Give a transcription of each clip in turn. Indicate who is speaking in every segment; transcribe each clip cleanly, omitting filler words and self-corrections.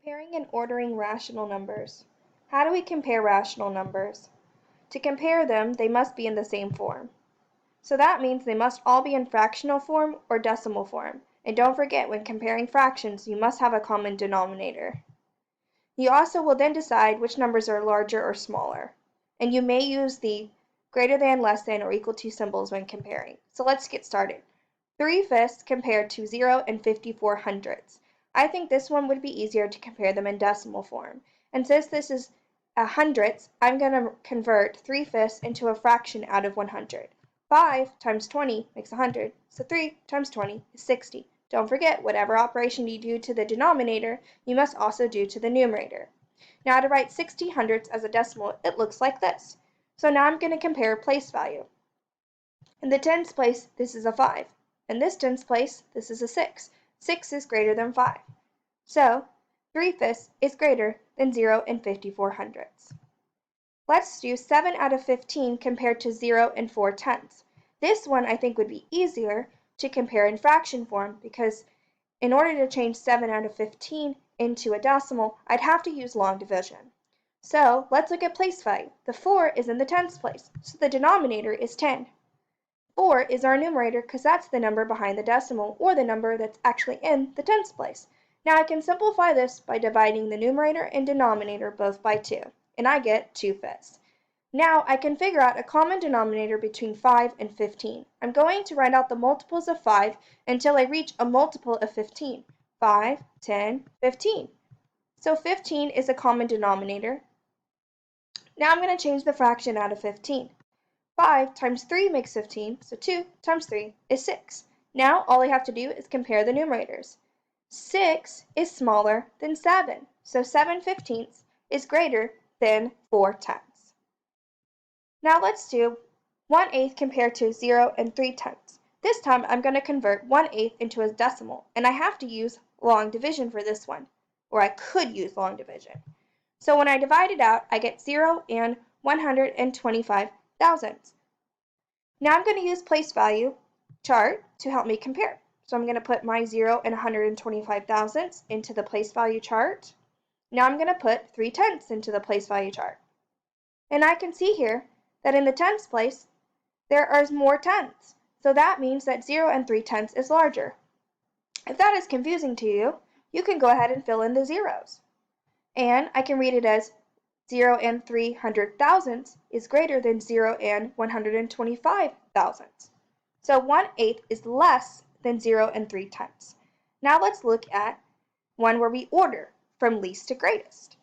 Speaker 1: Comparing and ordering rational numbers. How do we compare rational numbers? To compare them, they must be in the same form. So that means they must all be in fractional form or decimal form. And don't forget, when comparing fractions, you must have a common denominator. You also will then decide which numbers are larger or smaller. And you may use the greater than, less than, or equal to symbols when comparing. So let's get started. 3/5 compared to 0 and 54 hundredths. I think this one would be easier to compare them in decimal form. And since this is a hundredths, I'm going to convert 3/5 into a fraction out of 100. 5 times 20 makes 100, so 3 times 20 is 60. Don't forget, whatever operation you do to the denominator, you must also do to the numerator. Now to write 60 hundredths as a decimal, it looks like this. So now I'm going to compare place value. In the tens place, this is a 5. In this tens place, this is a 6. 6 is greater than 5. So 3/5 is greater than 0 and 54 hundredths. Let's do 7 out of 15 compared to 0 and 4 tenths. This one I think would be easier to compare in fraction form because in order to change 7 out of 15 into a decimal, I'd have to use long division. So let's look at place value. The 4 is in the tens place, so the denominator is 10. 4 is our numerator because that's the number behind the decimal or the number that's actually in the tens place. Now I can simplify this by dividing the numerator and denominator both by 2, and I get 2/5. Now I can figure out a common denominator between 5 and 15. I'm going to write out the multiples of 5 until I reach a multiple of 15. 5, 10, 15. So 15 is a common denominator. Now I'm going to change the fraction out of 15. 5 times 3 makes 15, so 2 times 3 is 6. Now all I have to do is compare the numerators. 6 is smaller than 7, so 7/15 is greater than 4/10. Now let's do 1/8 compared to 0 and 3/10. This time I'm going to convert 1/8 into a decimal, and I have to use long division for this one, or I could use long division. So when I divide it out, I get 0 and 125 thousandths. Now I'm going to use place value chart to help me compare. So I'm going to put my 0 and 125 thousandths into the place value chart. Now I'm going to put 3/10 into the place value chart. And I can see here that in the tenths place, there are more tenths. So that means that 0 and 3/10 is larger. If that is confusing to you, you can go ahead and fill in the zeros. And I can read it as 0 and 300 thousandths is greater than 0 and 125 thousandths. So 1/8 is less than 0 and 3/10. Now let's look at one where we order from least to greatest.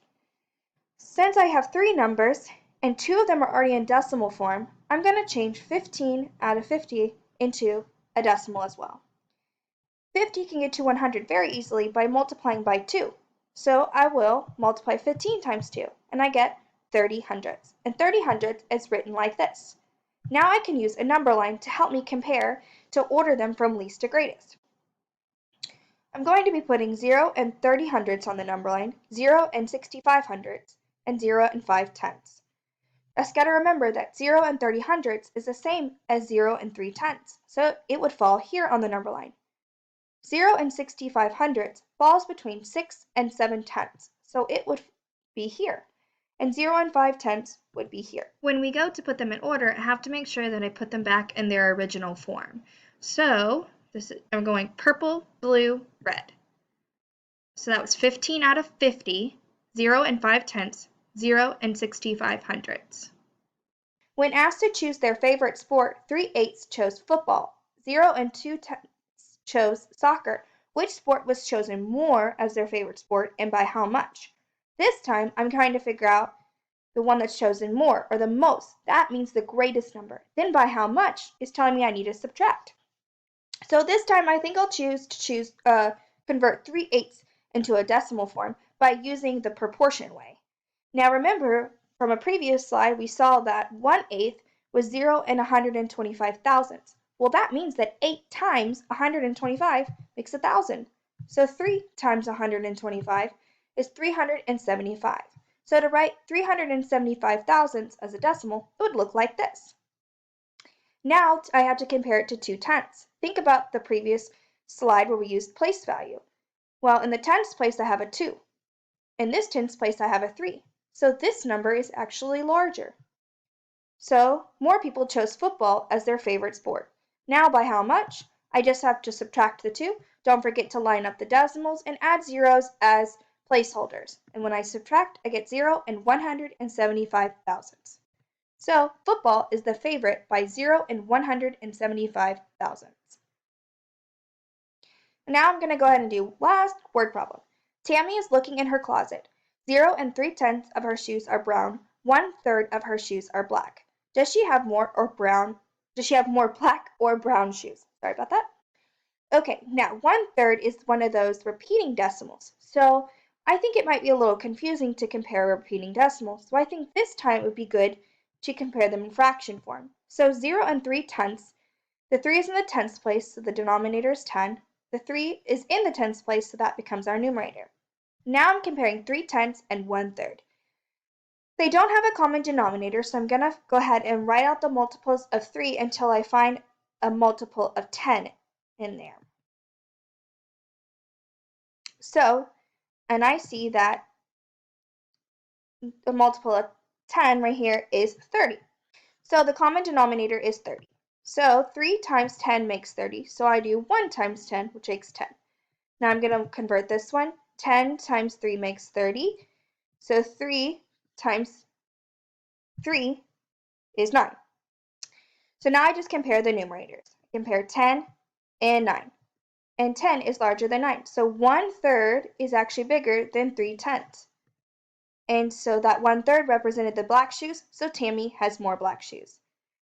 Speaker 1: Since I have 3 numbers and 2 of them are already in decimal form, I'm going to change 15 out of 50 into a decimal as well. 50 can get to 100 very easily by multiplying by 2. So I will multiply 15 times 2, and I get 30 hundredths. And 30 hundredths is written like this. Now I can use a number line to help me compare to order them from least to greatest. I'm going to be putting 0 and 30 hundredths on the number line, 0 and 65 hundredths, and 0 and 5/10. Just got to remember that 0 and 30 hundredths is the same as 0 and 3/10, so it would fall here on the number line. 0 and 65 hundredths falls between 6 and 7/10, so it would be here. And 0 and 5/10 would be here. When we go to put them in order, I have to make sure that I put them back in their original form. So I'm going purple, blue, red. So that was 15 out of 50, 0 and 5/10, 0 and 65 hundredths. When asked to choose their favorite sport, 3/8 chose football, 0 and 2/10 chose soccer. Which sport was chosen more as their favorite sport and by how much? This time I'm trying to figure out the one that's chosen more or the most. That means the greatest number. Then by how much is telling me I need to subtract. So this time I think I'll convert 3/8 into a decimal form by using the proportion way. Now remember from a previous slide we saw that 1/8 was 0 and 125 thousandths. Well, that means that 8 times 125 makes 1,000. So 3 times 125 is 375. So to write 375 thousandths as a decimal, it would look like this. Now I have to compare it to 2/10. Think about the previous slide where we used place value. Well, in the tenths place I have a 2. In this tens place, I have a 3. So this number is actually larger. So more people chose football as their favorite sport. Now by how much? I just have to subtract the 2. Don't forget to line up the decimals and add zeros as placeholders. And when I subtract, I get 0 and 175 thousandths. So football is the favorite by 0 and 175 thousandths. Now I'm going to go ahead and do last word problem. Tammy is looking in her closet. 0 and 3/10 of her shoes are brown. 1/3 of her shoes are black. Does she have more black or brown shoes? Sorry about that. Okay, now 1/3 is one of those repeating decimals. So I think it might be a little confusing to compare repeating decimals. So I think this time it would be good to compare them in fraction form. So 0 and 3/10, the 3 is in the tens place, so the denominator is 10. The 3 is in the tens place, so that becomes our numerator. Now I'm comparing 3/10 and 1/3. They don't have a common denominator, so I'm going to go ahead and write out the multiples of 3 until I find a multiple of 10 in there. So, and I see that the multiple of 10 right here is 30. So the common denominator is 30. So 3 times 10 makes 30. So I do 1 times 10, which makes 10. Now I'm going to convert this one. 10 times 3 makes 30. So 3 times 3 is 9. So now I just compare the numerators. Compare 10 and 9. And 10 is larger than 9. So 1/3 is actually bigger than 3/10. And so that 1/3 represented the black shoes, so Tammy has more black shoes.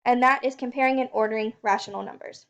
Speaker 1: And that is comparing and ordering rational numbers.